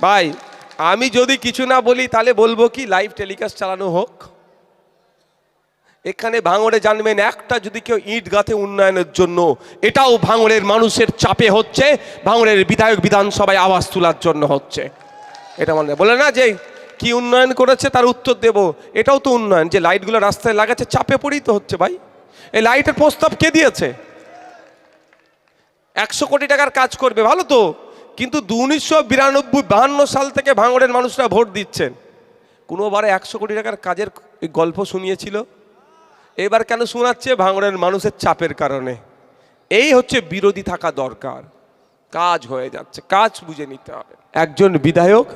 ভাই আমি যদি কিছু না বলি তাহলে বলবো কি লাইভ টেলিকাস্ট চালানো হোক। এখানে ভাঙড়ে জানবেন একটা যদি কেউ ইট গাঁথে উন্নয়নের জন্য, এটাও ভাঙড়ের মানুষের চাপে হচ্ছে, ভাঙড়ের বিধায়ক বিধানসভায় আওয়াজ তোলার জন্য হচ্ছে। এটা মনে বলে না যে কি উন্নয়ন করেছে তার উত্তর দেব, এটাও তো উন্নয়ন। যে লাইটগুলো রাস্তায় লাগাচ্ছে চাপে পড়েই তো হচ্ছে ভাই। এই লাইটের প্রস্তাব কে দিয়েছে? 100 কোটি টাকার কাজ করবে, ভালো তো, কিন্তু 1992-52 সাল থেকে ভাঙড়ের মানুষরা ভোট দিচ্ছেন, কোনোবারে 100 কোটি টাকার কাজের গল্প শুনিয়েছিল? এবার কেন শোনাচ্ছে? ভাঙড়ের মানুষের চাপের কারণে। এই হচ্ছে বিরোধী থাকা দরকার, কাজ হয়ে যাচ্ছে, কাজ বুঝে নিতে হবে। একজন বিধায়ক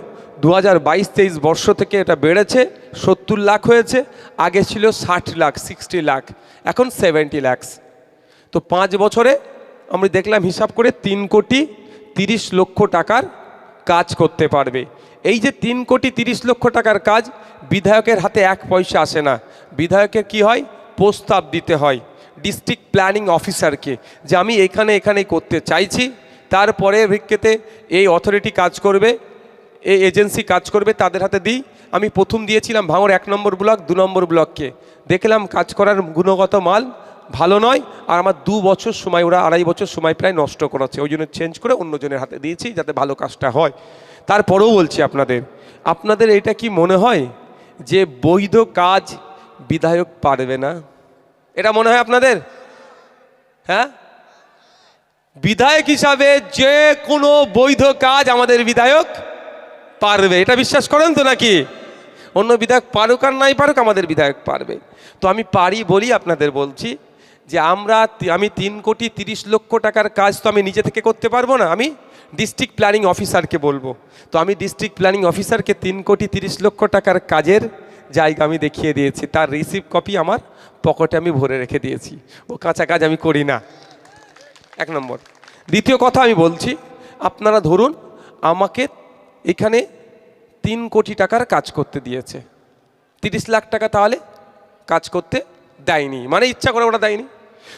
2022-23 বর্ষ থেকে এটা বেড়েছে, 70 লাখ হয়েছে, আগে ছিল 60 লাখ 60 লাখ, এখন 70 লাখ। তো 5 বছরে আমরা দেখলাম হিসাব করে 3,30,00,000 টাকার কাজ করতে পারবে। এই যে 3,30,00,000 টাকার কাজ, বিধায়কের হাতে 1 পয়সা আসে না। বিধায়কের কি হয়? প্রস্তাব দিতে হয় ডিস্ট্রিক্ট প্ল্যানিং অফিসারকে যে আমি এখানে করতে চাইছি, তারপরে ভিত্তিতে এই অথরিটি কাজ করবে, এই এজেন্সি কাজ করবে, তাদের হাতে দিই। আমি প্রথম দিয়েছিলাম ভাঙড় 1 নম্বর ব্লক 2 নম্বর ব্লককে, দেখলাম কাজ করার গুণগত মান ভালো নয়, আর আমার 2 বছর সময়, ওরা 2.5 বছর সময় প্রায় নষ্ট করেছে, ওই জন্য চেঞ্জ করে অন্যজনের হাতে দিয়েছি যাতে ভালো কাজটা হয়। তারপরেও বলছি আপনাদের এটা কি মনে হয় যে বৈধ কাজ বিধায়ক পারবে না? এটা মনে হয় আপনাদের? হ্যাঁ, বিধায়ক হিসাবে যে কোনো বৈধ কাজ আমাদের বিধায়ক পারবে, এটা বিশ্বাস করেন তো নাকি? অন্য বিধায়ক পারুক আর নাই পারুক, আমাদের বিধায়ক পারবে। তো আমি পারি বলি আপনাদের বলছি যে আমি 3,30,00,000 টাকার কাজ তো আমি নিজে থেকে করতে পারবো না, আমি ডিস্ট্রিক্ট প্ল্যানিং অফিসারকে বলবো। তো আমি ডিস্ট্রিক্ট প্ল্যানিং অফিসারকে 3,30,00,000 টাকার কাজের জায়গা আমি দেখিয়ে দিয়েছি, তার রিসিপ্ট কপি আমার পকেটে আমি ভরে রেখে দিয়েছি। ও কাঁচা কাজ আমি করি না, 1 নম্বর। দ্বিতীয় কথা আমি বলছি, আপনারা ধরুন আমাকে এখানে 3 কোটি টাকার কাজ করতে দিয়েছে, 30 লাখ টাকা তাহলে কাজ করতে দেয়নি, মানে ইচ্ছা করে ওরা দেয়নি,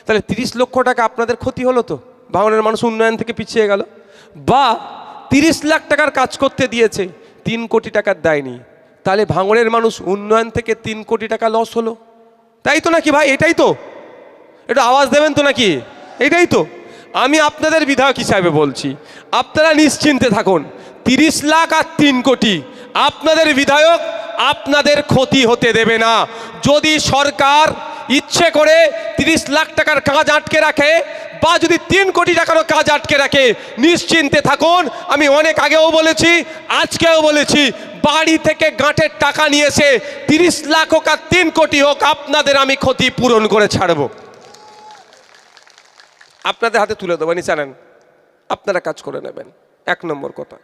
তাহলে 30 লক্ষ টাকা আপনাদের ক্ষতি হলো তো, ভাঙড়ের মানুষ উন্নয়ন থেকে পিছিয়ে গেল। বা 30 লাখ টাকার কাজ করতে দিয়েছে, 3 কোটি টাকার দেয়নি, তাহলে ভাঙড়ের মানুষ উন্নয়ন থেকে 3 কোটি টাকা লস হলো, তাই তো নাকি ভাই? এটাই তো, একটু আওয়াজ দেবেন তো নাকি? এটাই তো। আমি আপনাদের বিধায়ক হিসাবে বলছি, আপনারা নিশ্চিন্তে থাকুন, 30 লাখ আর 3 কোটি আপনাদের বিধায়ক আপনাদের ক্ষতি হতে দেবে না। যদি সরকার ইচ্ছে করে 30 লাখ টাকার কাজ আটকে রাখে বা যদি 3 কোটি টাকারও কাজ আটকে রাখে, নিশ্চিন্তে থাকুন, আমি অনেক আগেও বলেছি আজকেও বলেছি, বাড়ি থেকে গাঁটের টাকা নিয়ে এসে 30 লাখ হোক আর 3 কোটি হোক আপনাদের আমি ক্ষতি পূরণ করে ছাড়বো, আপনাদের হাতে তুলে দেবো, জানেন, আপনারা কাজ করে নেবেন, 1 নম্বর কথা।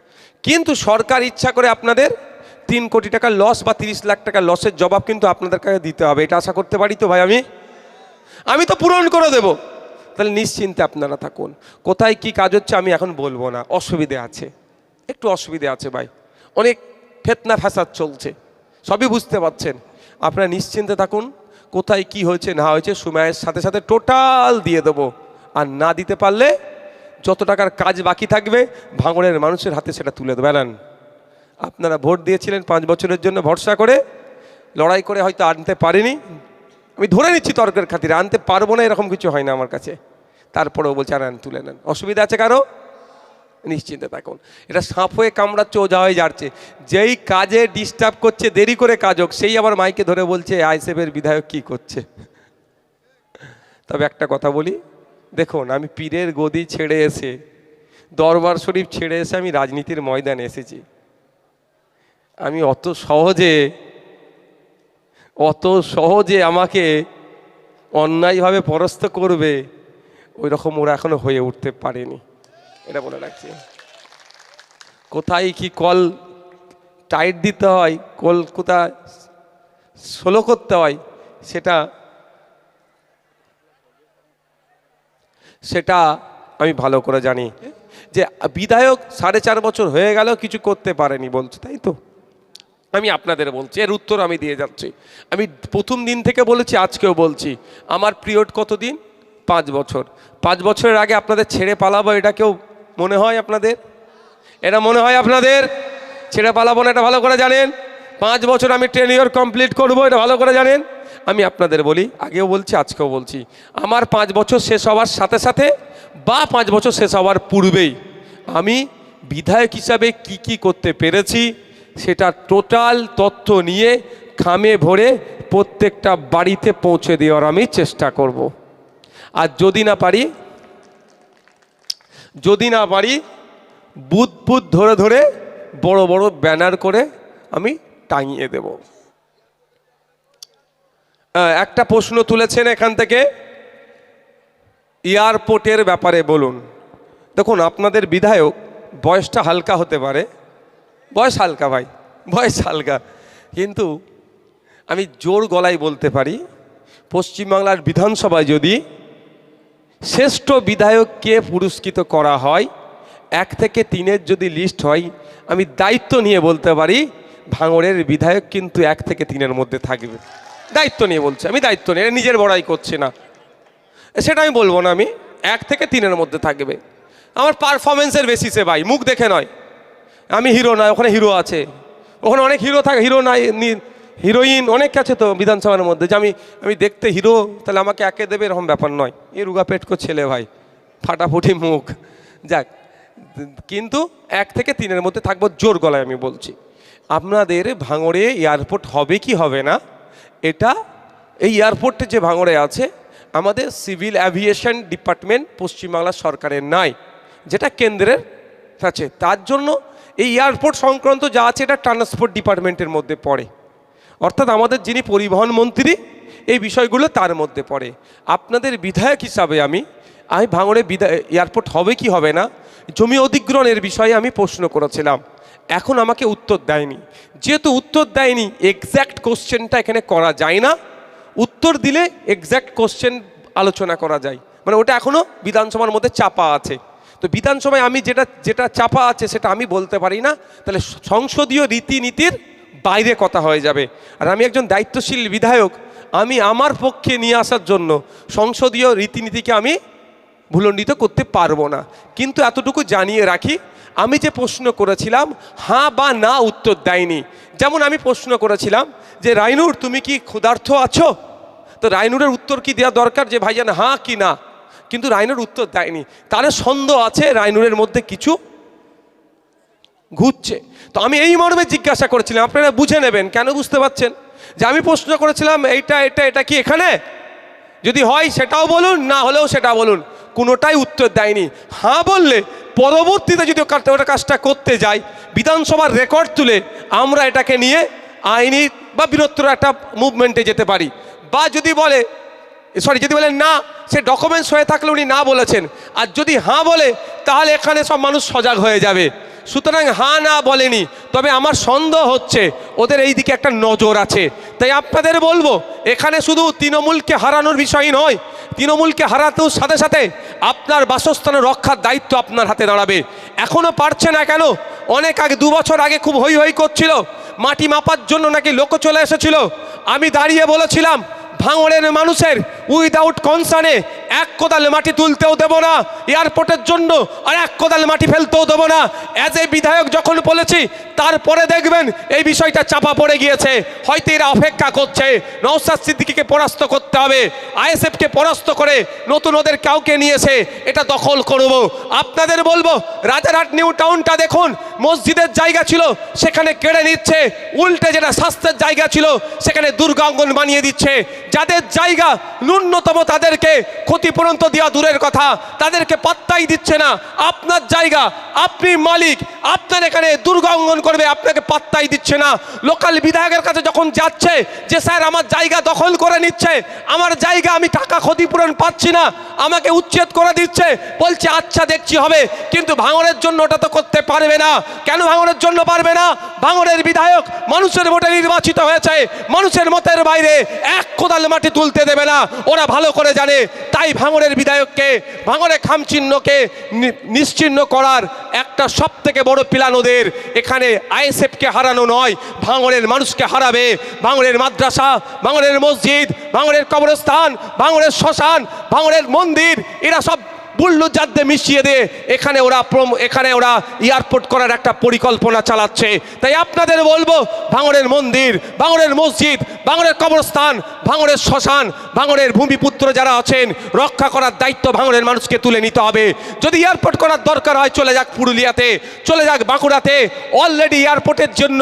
কিন্তু সরকার ইচ্ছা করে আপনাদের 3 কোটি টাকা লস বা 30 লাখ টাকা লসের জবাব কিন্তু আপনাদের কাছে দিতে হবে, এটা আশা করতে পারি তো ভাই? আমি তো পূরণ করে দেব। তাহলে নিশ্চিন্তে আপনারা থাকুন। কোথায় কি কাজ হচ্ছে আমি এখন বলবো না, অসুবিধে আছে, একটু অসুবিধে আছে ভাই, অনেক ফেতনা ফ্যাসাদ চলছে, সবই বুঝতে পারছেন। আপনারা নিশ্চিন্তে থাকুন, কোথায় কি হয়েছে না হয়েছে সময়ের সাথে সাথে টোটাল দিয়ে দেবো, আর না দিতে পারলে যত টাকার কাজ বাকি থাকবে ভাঙড়ের মানুষের হাতে সেটা তুলে দেবেন। আপনারা ভোট দিয়েছিলেন 5 বছরের জন্য, ভরসা করে লড়াই করে হয়তো আনতে পারিনি, আমি ধরে নিচ্ছি তর্কের খাতিরে, আনতে পারবো না এরকম কিছু হয় না আমার কাছে, তারপরেও বলছে আনেন, তুলে নেন, অসুবিধা আছে কারো? নিশ্চিন্তে থাকুন। এটা সাপ হয়ে কামড়াচ্ছে, ওঝা হয়ে যাচ্ছে, যেই কাজে ডিস্টার্ব করছে দেরি করে কাজ হোক, সেই আবার মাইকে ধরে বলছে আইএসএফের বিধায়ক কি করছে। তবে একটা কথা বলি, দেখুন আমি পীরের গদি ছেড়ে এসে, দরবার শরীফ ছেড়ে এসে আমি রাজনীতির ময়দানে এসেছি। আমি অত সহজে আমাকে অন্যায়ভাবে পরাস্ত করবে ওই রকম ওরা এখনো হয়ে উঠতে পারেনি, এটা বলে রাখছি। কোথায় কি কল টাইট দিতে হয়, কল কোথায় স্লো করতে হয়, সেটা আমি ভালো করে জানি। যে বিধায়ক 4.5 বছর হয়ে গেল কিছু করতে পারেনি বলছে, তাই তো? আমি আপনাদের বলছি, এর উত্তর আমি দিয়ে যাচ্ছি। আমি প্রথম দিন থেকে বলেছি, আজকেও বলছি, আমার পিরিয়ড কতদিন? 5 বছর। 5 বছরের আগে আপনাদের ছেড়ে পালাবো, এটা কেউ মনে হয় আপনাদের? এটা মনে হয় আপনাদের? ছেড়ে পালাবো না, এটা ভালো করে জানেন। 5 বছর আমি টেনিওর কমপ্লিট করব, এটা ভালো করে জানেন। আমি আপনাদের বলি, আগেও বলছি আজকেও বলছি, আমার 5 বছর শেষ হওয়ার সাথে সাথে বা 5 বছর শেষ হওয়ার পূর্বেই আমি বিধায়ক হিসাবে কি করতে পেরেছি সেটা টোটাল তথ্য নিয়ে খামে ভরে প্রত্যেকটা বাড়িতে পৌঁছে দেওয়ার আমি চেষ্টা করব। আর যদি না পারি বুথ ধরে ধরে বড় বড় ব্যানার করে আমি টাঙিয়ে দেব। একটা প্রশ্ন তুলেছেন এখান থেকে, এয়ারপোর্টের ব্যাপারে বলুন। দেখুন, আপনাদের বিধায়ক বয়সটা হালকা হতে পারে, বয়স হালকা ভাই, বয়স হালকা, কিন্তু আমি জোর গলায় বলতে পারি পশ্চিমবাংলার বিধানসভায় যদি শ্রেষ্ঠ বিধায়ককে পুরস্কৃত করা হয়, 1 থেকে 3-এর যদি লিস্ট হয়, আমি দায়িত্ব নিয়ে বলতে পারি ভাঙড়ের বিধায়ক কিন্তু 1 থেকে 3-এর মধ্যে থাকবে। দায়িত্ব নিয়ে বলছি, আমি দায়িত্ব নিয়ে, নিজের বড়াই করছি না, সেটা আমি বলবো না, আমি 1 থেকে 3-এর মধ্যে থাকবে। আমার পারফরমেন্সের বেসিসে ভাই, মুখ দেখে নয়। আমি হিরো নয়, ওখানে হিরো আছে, ওখানে অনেক হিরো থাকে, হিরো নাই হিরোইন অনেক আছে তো বিধানসভার মধ্যে, যে আমি দেখতে হিরো, তাহলে আমাকে একে দেবে এরকম ব্যাপার নয়। এই রুগা পেটকো ছেলে ভাই, ফাটাফুটি মুখ, যাক, কিন্তু 1 থেকে 3-এর মধ্যে থাকবো, জোর গলায় আমি বলছি। আপনাদের ভাঙড়ে এয়ারপোর্ট হবে কি হবে না, এটা এই এয়ারপোর্টে যে ভাঙড়ে আছে, আমাদের সিভিল অ্যাভিয়েশন ডিপার্টমেন্ট পশ্চিমবাংলা সরকারের নাই, যেটা কেন্দ্রের আছে। তার জন্য এই এয়ারপোর্ট সংক্রান্ত যা আছে এটা ট্রান্সপোর্ট ডিপার্টমেন্টের মধ্যে পড়ে, অর্থাৎ আমাদের যিনি পরিবহন মন্ত্রী, এই বিষয়গুলো তার মধ্যে পড়ে। আপনাদের বিধায়ক হিসাবে আমি ভাঙড়ে এয়ারপোর্ট হবে কি হবে না, জমি অধিগ্রহণের বিষয়ে আমি প্রশ্ন করেছিলাম, এখন আমাকে উত্তর দেয়নি। যেহেতু উত্তর দেয়নি, এক্স্যাক্ট কোশ্চেনটা এখানে করা যায় না, উত্তর দিলে এক্স্যাক্ট কোশ্চেন আলোচনা করা যায়, মানে ওটা এখনও বিধানসভার মধ্যে চাপা আছে। তো বিধানসভায় আমি যেটা চাপা আছে সেটা আমি বলতে পারি না, তাহলে সংসদীয় রীতিনীতির বাইরে কথা হয়ে যাবে। আর আমি একজন দায়িত্বশীল বিধায়ক, আমি আমার পক্ষে নিয়ে আসার জন্য সংসদীয় রীতিনীতিকে আমি ভুলণ্ডিত করতে পারবো না। কিন্তু এতটুকু জানিয়ে রাখি, আমি যে প্রশ্ন করেছিলাম হ্যাঁ বা না উত্তর দেয়নি। যেমন আমি প্রশ্ন করেছিলাম যে রাইনুর তুমি কি ক্ষুধার্ত আছো, তো রাইনুরের উত্তর কি দেওয়া দরকার যে ভাইজান হ্যাঁ কি না, কিন্তু রাইনুর উত্তর দেয়নি। তাহলে সন্দেহ আছে রাইনুরের মধ্যে কিছু ঘুরছে। তো আমি এই মর্মে জিজ্ঞাসা করেছিলাম, আপনারা বুঝে নেবেন, কেন বুঝতে পারছেন, যে আমি প্রশ্ন করেছিলাম এটা কি এখানে, যদি হয় সেটাও বলুন, না হলেও সেটা বলুন, কোনোটাই উত্তর দেয়নি। হ্যাঁ বললে পরবর্তীতে যদি ওটা কাজটা করতে যাই, বিধানসভার রেকর্ড তুলে আমরা এটাকে নিয়ে আইনি বা বৃহত্তর একটা মুভমেন্টে যেতে পারি। বা যদি বলে না, সে ডকুমেন্টস হয়ে থাকলে উনি না বলেছেন, আর যদি হ্যাঁ বলে তাহলে এখানে সব মানুষ সজাগ হয়ে যাবে। সুতরাং হ্যাঁ না বলেনি, তবে আমার সন্দেহ হচ্ছে ওদের এই দিকে একটা নজর আছে। তাই আপনাদের বলবো, এখানে শুধু তৃণমূলকে হারানোর বিষয় নয়, তৃণমূলকে হারাতেও সাথে সাথে আপনার বাসস্থানের রক্ষার দায়িত্ব আপনার হাতে দাঁড়াবে। এখনও পারছে না কেন? অনেক আগে, 2 বছর আগে খুব হই হই করছিল, মাটি মাপার জন্য নাকি লোক চলে এসেছিল। আমি দাঁড়িয়ে বলেছিলাম ভাঙড়ের মানুষের উইদাউট কনসার্নে 1 কোদাল মাটি তুলতেও দেব না এয়ারপোর্টের জন্য, আর 1 কোদাল মাটি ফেলতেও দেব না। অ্যাজ এ বিধায়ক যখন বলেছি, তারপরে দেখবেন এই বিষয়টা চাপা পড়ে গিয়েছে। হয়তো এরা অপেক্ষা করছে নওশাদ সিদ্দিকীকে পরাস্ত করতে হবে, আইএসএফকে পরাস্ত করে নতুন ওদের কাউকে নিয়েছে এটা দখল করব। আপনাদের বলবো, রাজারহাট নিউ টাউনটা দেখুন, মসজিদের জায়গা ছিল সেখানে কেড়ে নিচ্ছে, উল্টে যেটা স্বাস্থ্যের জায়গা ছিল সেখানে দুর্গাঙ্গন বানিয়ে দিচ্ছে। যাদের জায়গা ন্যূনতম তাদেরকে ক্ষতিপূরণ তো দেওয়া দূরের কথা, তাদেরকে পাত্তাই দিচ্ছে না। আপনার জায়গা, আপনি মালিক, আপনার এখানে দুর্গাঙ্গন করবে, আপনাকে পাত্তাই দিচ্ছে না। লোকাল বিধায়কের কাছে যখন যাচ্ছে যে স্যার আমার জায়গা দখল করে নিচ্ছে, আমার জায়গা আমি টাকা ক্ষতিপূরণ পাচ্ছি না, আমাকে উচ্ছেদ করে দিচ্ছে, বলছে আচ্ছা দেখছি হবে, কিন্তু ভাঙড়ের জন্য ওটা তো করতে পারবে না। কেন ভাঙড়ের জন্য পারবে না? ভাঙড়ের বিধায়ক মানুষের ভোটে নির্বাচিত হয়েছে, মানুষের মতের বাইরে 1 কোদাল মাটি তুলতে দেবে না, ওরা ভালো করে জানে। তাই ভাঙড়ের বিধায়ককে, ভাঙড়ে খামচিহ্নকে নিশ্চিহ্ন করার একটা সব থেকে বড় প্ল্যান ওদের। এখানে আইএসএফকে হারানো নয়, ভাঙড়ের মানুষকে হারাবে। ভাঙড়ের মাদ্রাসা, ভাঙড়ের মসজিদ, ভাঙড়ের কবরস্থান, ভাঙড়ের শ্মশান, ভাঙড়ের মন্দির, এরা সব বুল্ডোজার দিয়ে মিশিয়ে দিয়ে এখানে ওরা এয়ারপোর্ট করার একটা পরিকল্পনা চালাচ্ছে। তাই আপনাদের বলবো, ভাঙড়ের মন্দির, ভাঙড়ের মসজিদ, ভাঙড়ের কবরস্থান, ভাঙড়ের শ্মশান, ভাঙড়ের ভূমিপুত্র যারা আছেন, রক্ষা করার দায়িত্ব ভাঙড়ের মানুষকে তুলে নিতে হবে। যদি এয়ারপোর্ট করার দরকার হয় চলে যাক পুরুলিয়াতে, চলে যাক বাঁকুড়াতে। অলরেডি এয়ারপোর্টের জন্য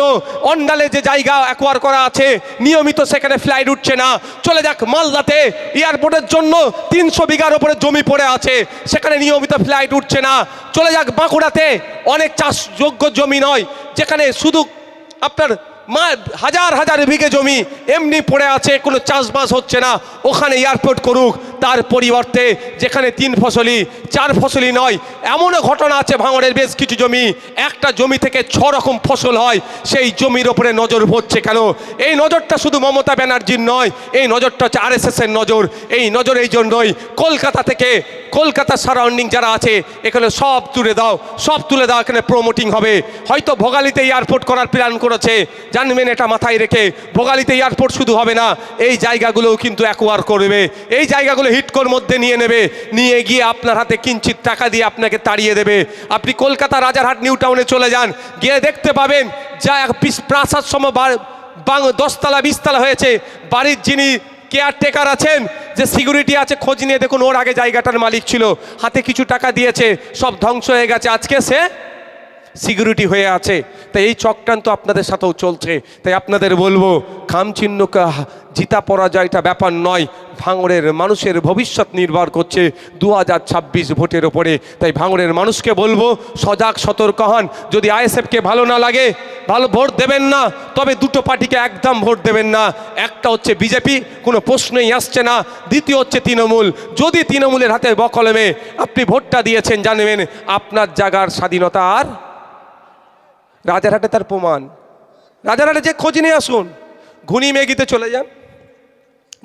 অন্ডালে যে জায়গা অ্যাকোয়ার করা আছে, নিয়মিত সেখানে ফ্লাইট উঠছে না। চলে যাক মালদাতে, এয়ারপোর্টের জন্য 300 বিঘার উপরে জমি পড়ে আছে, সেখানে নিয়মিত ফ্লাইট উঠছে না। চলে যাক বাঁকুড়াতে, অনেক চাষযোগ্য জমি নয়, যেখানে শুধু আপনার হাজার হাজার বিঘে জমি এমনি পড়ে আছে, কোনো চাষবাস হচ্ছে না, ওখানে এয়ারপোর্ট করুক। তার পরিবর্তে যেখানে 3 ফসলি 4 ফসলি নয়, এমনও ঘটনা আছে ভাঙড়ের বেশ কিছু জমি, একটা জমি থেকে 6 রকম ফসল হয়, সেই জমির ওপরে নজর পড়ছে কেন? এই নজরটা শুধু মমতা ব্যানার্জির নয়, এই নজরটা হচ্ছে RSS-এর নজর। এই নজর এই জন্যই কলকাতা থেকে, কলকাতার সারাউন্ডিং যারা আছে এখানে সব তুলে দাও, সব তুলে দাও, এখানে প্রমোটিং হবে। হয়তো ভোগালীতে এয়ারপোর্ট করার প্ল্যান করেছে, জানবেন এটা মাথায় রেখে। ভোগালীতে এয়ারপোর্ট শুধু হবে না, এই জায়গাগুলোও কিন্তু অ্যাকোয়ার করবে, এই জায়গাগুলো হিটকোর মধ্যে নিয়ে নেবে, নিয়ে গিয়ে আপনার হাতে কিঞ্চিত টাকা দিয়ে আপনাকে তাড়িয়ে দেবে। আপনি কলকাতা রাজারহাট নিউ টাউনে চলে যান, গিয়ে দেখতে পাবেন যা প্রাসাদ সম 10 তলা 20 তলা হয়েছে, বাড়ির যিনি কেয়ারটেকার আছেন, যে সিকিউরিটি আছে, খোঁজ নিয়ে দেখুন ওর আগে জায়গাটার মালিক ছিল, হাতে কিছু টাকা দিয়েছে, সব ধ্বংস হয়ে গেছে, আজকে সে সিকিউরিটি হয়ে আছে। তাই এই চক্রান্ত আপনাদের সাথেও চলছে। তাই আপনাদের বলবো, খামচিহ্নকে জিতা পরাজয়টা ব্যাপার নয়, ভাঙড়ের মানুষের ভবিষ্যৎ নির্ভর করছে 2026 ভোটের ওপরে। তাই ভাঙড়ের মানুষকে বলবো, সজাগ সতর্ক হন। যদি ISF-কে ভালো না লাগে, ভালো ভোট দেবেন না, তবে দুটো পার্টিকে একদম ভোট দেবেন না। একটা হচ্ছে বিজেপি, কোনো প্রশ্নই আসছে না। দ্বিতীয় হচ্ছে তৃণমূল। যদি তৃণমূলের হাতে বকলমে আপনি ভোটটা দিয়েছেন, জানবেন আপনার জায়গার স্বাধীনতা আর রাজারহাটে তার প্রমাণ। রাজারহাটে যে খোঁজ নিয়ে আসুন, ঘুনি মেঘিতে চলে যান,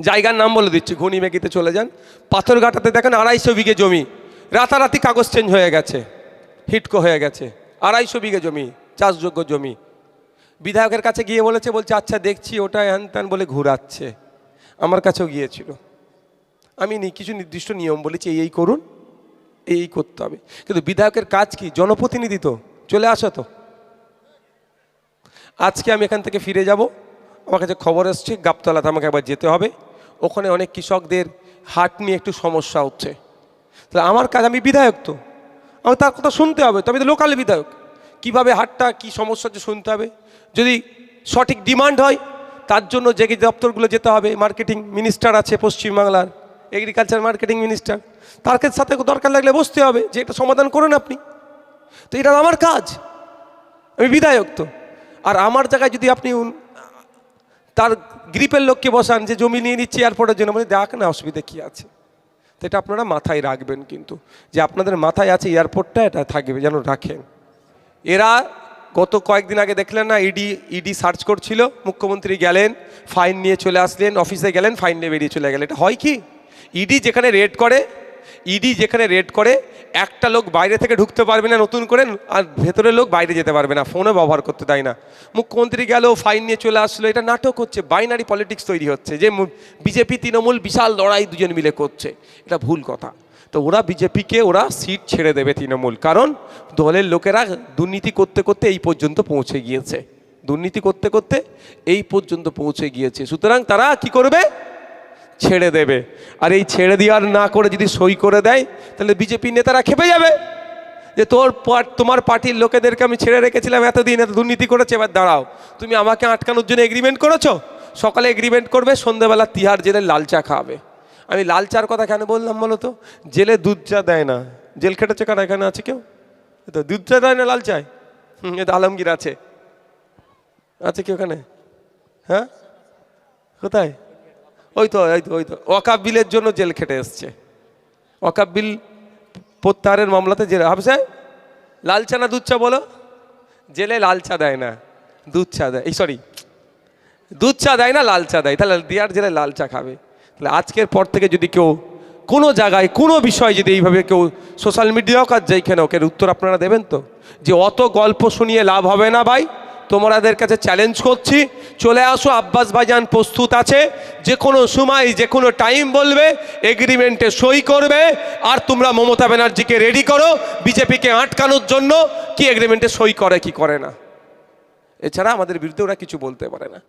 জায়গার নাম বলে দিচ্ছি, ঘুনি মেঘিতে চলে যান, পাথরঘাটাতে দেখেন 250 বিঘে জমি রাতারাতি কাগজ চেঞ্জ হয়ে গেছে, হিটকো হয়ে গেছে। 250 বিঘে জমি, চাষযোগ্য জমি। বিধায়কের কাছে গিয়ে বলছে আচ্ছা দেখছি, ওটা হ্যান ত্যান বলে ঘুরাচ্ছে। আমার কাছেও গিয়েছিল, আমি কিছু নির্দিষ্ট নিয়ম বলেছি, এই করুন, এই করতে হবে। কিন্তু বিধায়কের কাজ কি? জনপ্রতিনিধি তো, চলে আসো তো। আজকে আমি এখান থেকে ফিরে যাব, আমার কাছে খবর এসছে গাবতলাতে আমাকে একবার যেতে হবে। ওখানে অনেক কৃষকদের হাট নিয়ে একটু সমস্যা হচ্ছে। তাহলে আমার কাজ, আমি বিধায়ক তো, আমার তার কথা শুনতে হবে, তবে তো লোকাল বিধায়ক। কীভাবে হাটটা কী সমস্যা হচ্ছে শুনতে হবে। যদি সঠিক ডিমান্ড হয়, তার জন্য যে দপ্তরগুলো যেতে হবে, মার্কেটিং মিনিস্টার আছে পশ্চিমবাংলার, এগ্রিকালচার মার্কেটিং মিনিস্টার, তার সাথে দরকার লাগলে বসতে হবে যে এটা সমাধান করুন আপনি। তো এটা আমার কাজ, আমি বিধায়ক তো। আর আমার জায়গায় যদি আপনি তার গ্রিপের লোককে বসান যে জমি নিয়ে নিচ্ছি এয়ারপোর্টের জন্য, মানে দেখ না অসুবিধা কী আছে। তো এটা আপনারা মাথায় রাখবেন, কিন্তু যে আপনাদের মাথায় আছে এয়ারপোর্টটা, এটা থাকবে যেন রাখেন। এরা গত কয়েকদিন আগে দেখলেন না, ইডি সার্চ করছিল, মুখ্যমন্ত্রী গেলেন, ফাইন নিয়ে চলে আসলেন, অফিসে গেলেন, ফাইন নিয়ে বেরিয়ে চলে গেলেন। এটা হয় কি? ইডি যেখানে রেড করে একটা লোক বাইরে থেকে ঢুকতে পারবে না নতুন করে, আর ভেতরের লোক বাইরে যেতে পারবে না, ফোনও ব্যবহার করতে দেয় না। মুখ্যমন্ত্রী গেল, ফাইন নিয়ে চলে আসলো। এটা নাটক হচ্ছে, বাইনারি পলিটিক্স তৈরি হচ্ছে, যে বিজেপি তৃণমূল বিশাল লড়াই দুজন মিলে করছে। এটা ভুল কথা। তো ওরা বিজেপিকে সিট ছেড়ে দেবে তৃণমূল, কারণ দলের লোকেরা দুর্নীতি করতে করতে এই পর্যন্ত পৌঁছে গিয়েছে, সুতরাং তারা কি করবে? ছেড়ে দেবে। আর এই ছেড়ে দেওয়ার না করে যদি সই করে দেয়, তাহলে বিজেপি নেতারা খেপে যাবে যে তোমার পার্টির লোকেদেরকে আমি ছেড়ে রেখেছিলাম এতদিন, এত দুর্নীতি করেছে, এবার দাঁড়াও, তুমি আমাকে আটকানোর জন্য এগ্রিমেন্ট করেছো। সকালে এগ্রিমেন্ট করবে, সন্ধ্যেবেলা তিহার জেলে লাল চা খাওয়াবে। আমি লাল চার কথা কেন বললাম বলো তো? জেলে দুধ চা দেয় না, জেল খেটেছে কারা? এখানে আছে কেউ? তো দুধ চা দেয় না, লাল চায়। এটা আলমগীর আছে কি ওখানে? হ্যাঁ, কোথায়? ওই তো ওয়াকাফ বিলের জন্য জেল খেটে এসছে। ওয়াকাফ বিল প্রত্যাহারের মামলাতে জেলে। হাফিজ লাল চা না দুধ চা বলো? জেলে লাল চা দেয় না, দুধ চা দেয়। দুধ চা দেয় না, লাল চা দেয়। তাহলে দিয়ার জেলে লাল চা খাবে। তাহলে আজকের পর থেকে যদি কেউ কোনো জায়গায় কোনো বিষয় যদি এইভাবে কেউ সোশ্যাল মিডিয়া হোক আর যেইখানে হোক, এর উত্তর আপনারা দেবেন তো? যে অত গল্প শুনিয়ে লাভ হবে না ভাই, তোমাদের কাছে চ্যালেঞ্জ করছি, চলে আসো, আব্বাস ভাইজান প্রস্তুত আছে, যে কোনো সময় যে কোনো টাইম বলবে, এগ্রিমেন্টে সই করবে। আর তোমরা মমতা ব্যানার্জিকে রেডি করো বিজেপিকে আটকানোর জন্য, কি এগ্রিমেন্টে সই করে কি করে না। এছাড়া আমাদের বিরুদ্ধে ওরা কিছু বলতে পারে না।